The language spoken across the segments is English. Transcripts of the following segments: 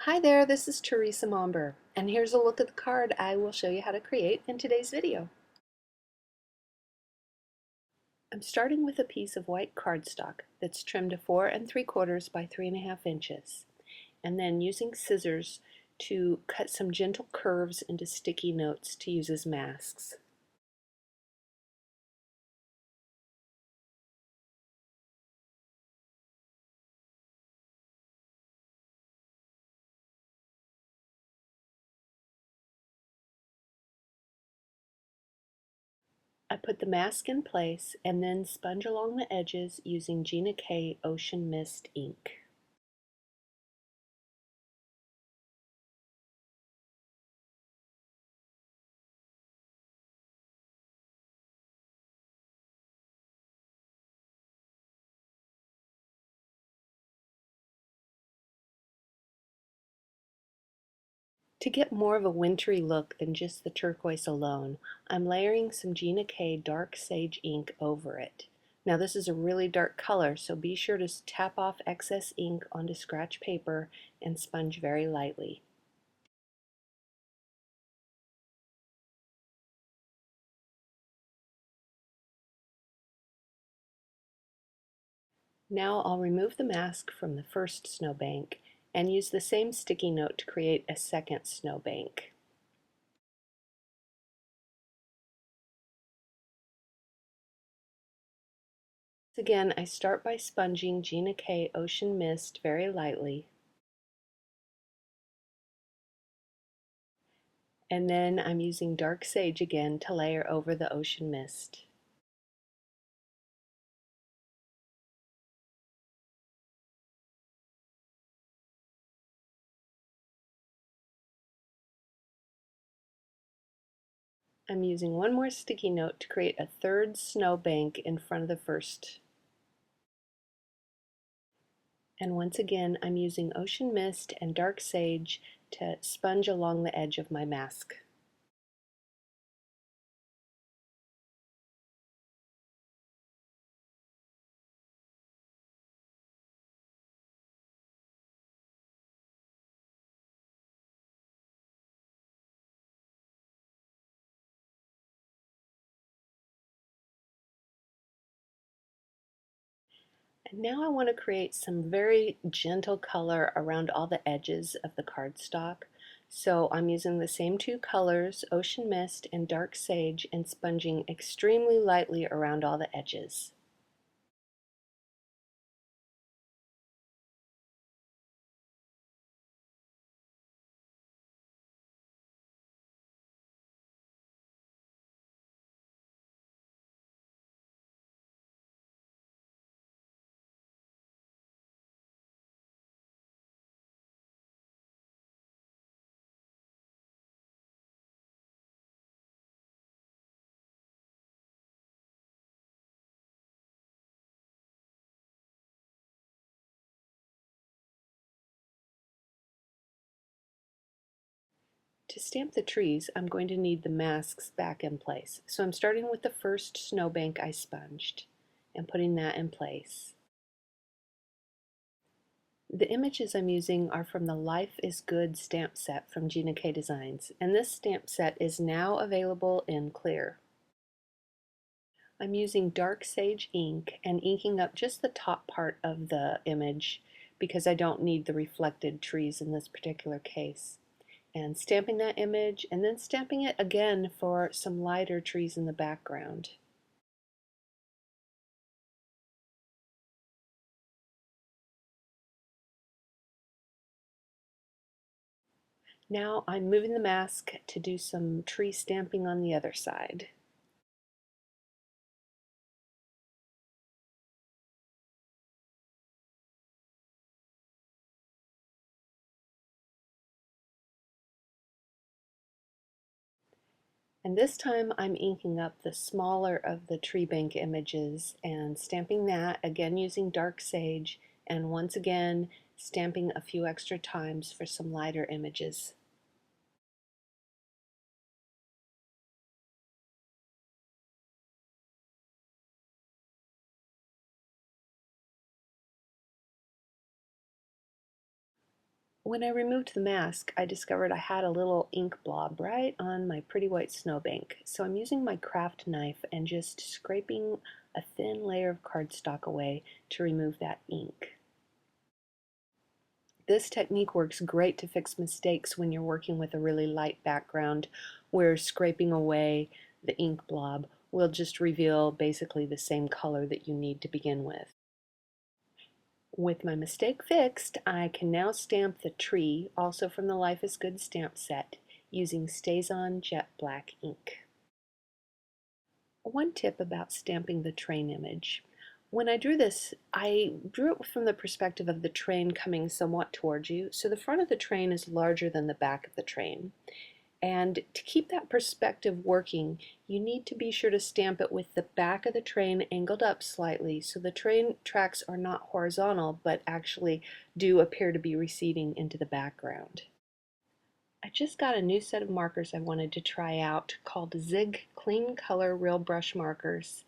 Hi there, this is Teresa Momber, and here's a look at the card I will show you how to create in today's video. I'm starting with a piece of white cardstock that's trimmed to 4 3/4 by 3.5 inches, and then using scissors to cut some gentle curves into sticky notes to use as masks. I put the mask in place and then sponge along the edges using Gina K Ocean Mist ink. To get more of a wintry look than just the turquoise alone, I'm layering some Gina K Dark Sage ink over it. Now this is a really dark color, so be sure to tap off excess ink onto scratch paper and sponge very lightly. Now I'll remove the mask from the first snowbank and use the same sticky note to create a second snowbank. Again, I start by sponging Gina K Ocean Mist very lightly, and then I'm using Dark Sage again to layer over the ocean mist. I'm using one more sticky note to create a third snowbank in front of the first. And once again, I'm using Ocean Mist and Dark Sage to sponge along the edge of my mask. And now I want to create some very gentle color around all the edges of the cardstock. So I'm using the same two colors, Ocean Mist and Dark Sage, and sponging extremely lightly around all the edges. To stamp the trees, I'm going to need the masks back in place. So I'm starting with the first snowbank I sponged and putting that in place. The images I'm using are from the Life is Good stamp set from Gina K Designs, and this stamp set is now available in clear. I'm using Dark Sage ink and inking up just the top part of the image because I don't need the reflected trees in this particular case. And stamping that image and then stamping it again for some lighter trees in the background. Now I'm moving the mask to do some tree stamping on the other side. And this time I'm inking up the smaller of the tree bank images and stamping that, again using Dark Sage, and once again stamping a few extra times for some lighter images. When I removed the mask, I discovered I had a little ink blob right on my pretty white snowbank, so I'm using my craft knife and just scraping a thin layer of cardstock away to remove that ink. This technique works great to fix mistakes when you're working with a really light background, where scraping away the ink blob will just reveal basically the same color that you need to begin with. With my mistake fixed, I can now stamp the tree, also from the Life is Good stamp set, using Stazon Jet Black ink. One tip about stamping the train image. When I drew this, I drew it from the perspective of the train coming somewhat towards you, so the front of the train is larger than the back of the train. And to keep that perspective working, you need to be sure to stamp it with the back of the train angled up slightly so the train tracks are not horizontal but actually do appear to be receding into the background. I just got a new set of markers I wanted to try out called Zig Clean Color Real Brush Markers.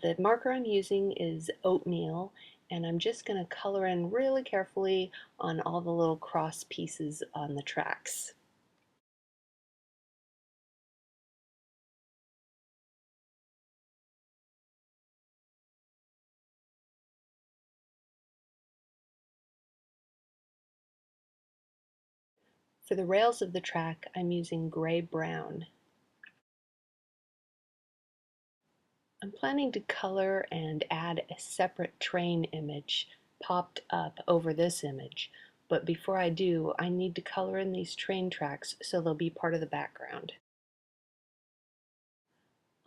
The marker I'm using is Oatmeal, and I'm just going to color in really carefully on all the little cross pieces on the tracks. For the rails of the track, I'm using gray-brown. I'm planning to color and add a separate train image popped up over this image, but before I do, I need to color in these train tracks so they'll be part of the background.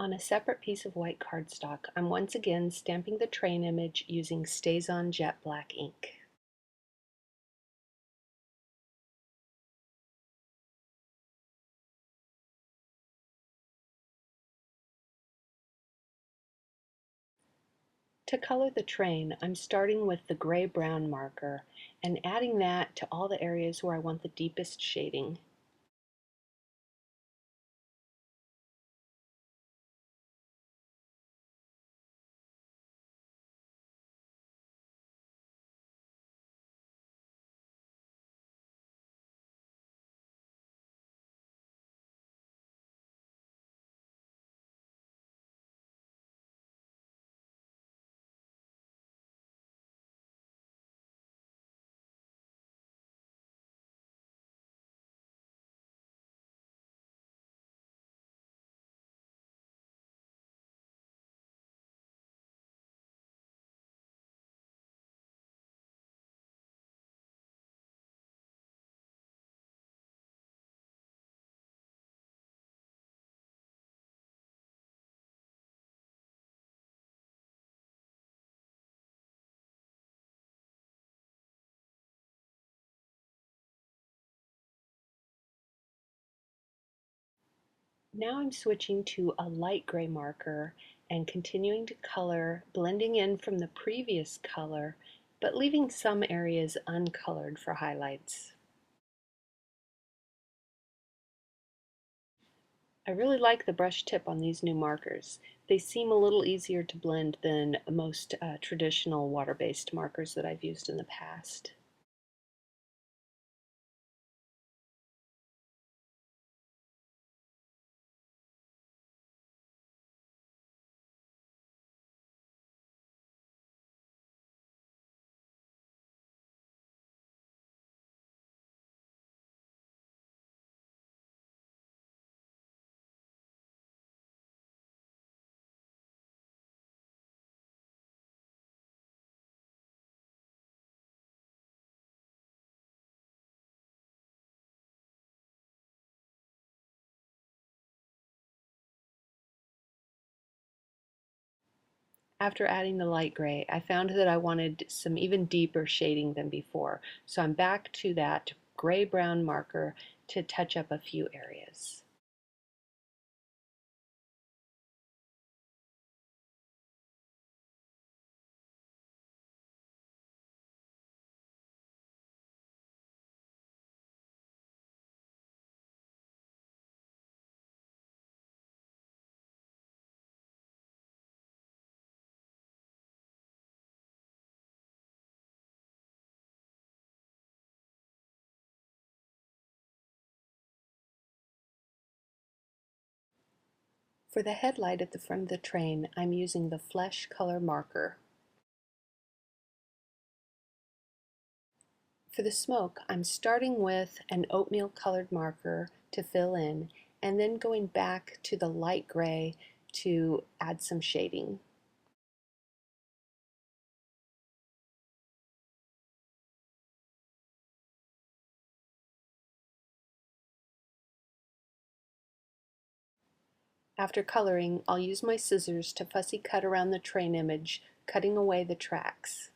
On a separate piece of white cardstock, I'm once again stamping the train image using Stazon Jet Black ink. To color the train, I'm starting with the gray-brown marker and adding that to all the areas where I want the deepest shading. Now I'm switching to a light gray marker and continuing to color, blending in from the previous color, but leaving some areas uncolored for highlights. I really like the brush tip on these new markers. They seem a little easier to blend than most traditional water-based markers that I've used in the past. After adding the light gray, I found that I wanted some even deeper shading than before, so I'm back to that gray-brown marker to touch up a few areas. For the headlight at the front of the train, I'm using the Flesh color marker. For the smoke, I'm starting with an oatmeal colored marker to fill in, and then going back to the light gray to add some shading. After coloring, I'll use my scissors to fussy cut around the train image, cutting away the tracks.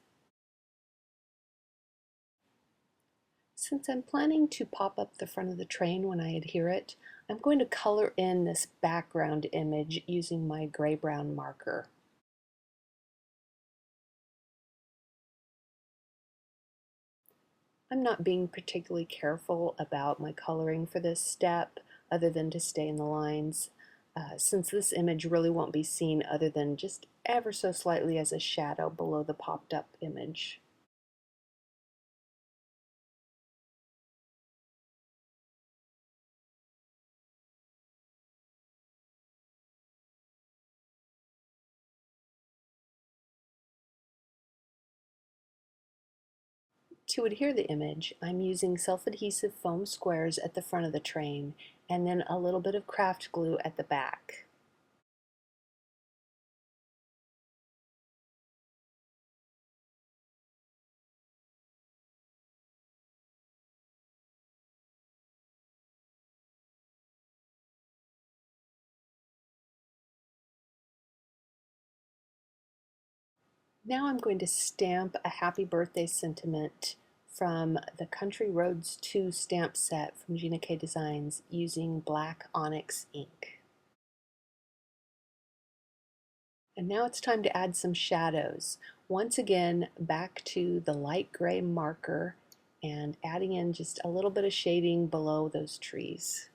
Since I'm planning to pop up the front of the train when I adhere it, I'm going to color in this background image using my gray-brown marker. I'm not being particularly careful about my coloring for this step, other than to stay in the lines, since this image really won't be seen other than just ever so slightly as a shadow below the popped up image. To adhere the image, I'm using self-adhesive foam squares at the front of the train and then a little bit of craft glue at the back. Now I'm going to stamp a happy birthday sentiment from the Country Roads 2 stamp set from Gina K Designs using black Onyx ink. And now it's time to add some shadows. Once again, back to the light gray marker and adding in just a little bit of shading below those trees.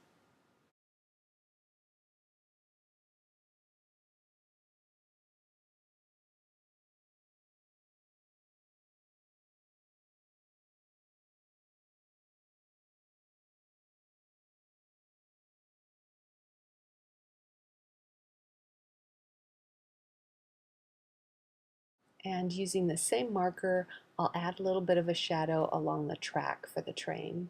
And using the same marker, I'll add a little bit of a shadow along the track for the train.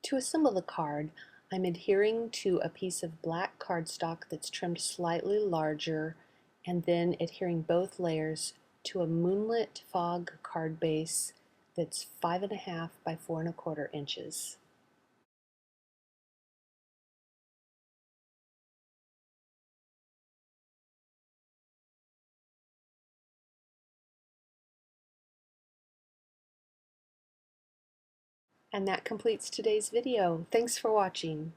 To assemble the card, I'm adhering to a piece of black cardstock that's trimmed slightly larger, and then adhering both layers to a Moonlit fog card base that's 5.5 by 4.25 inches. And that completes today's video. Thanks for watching.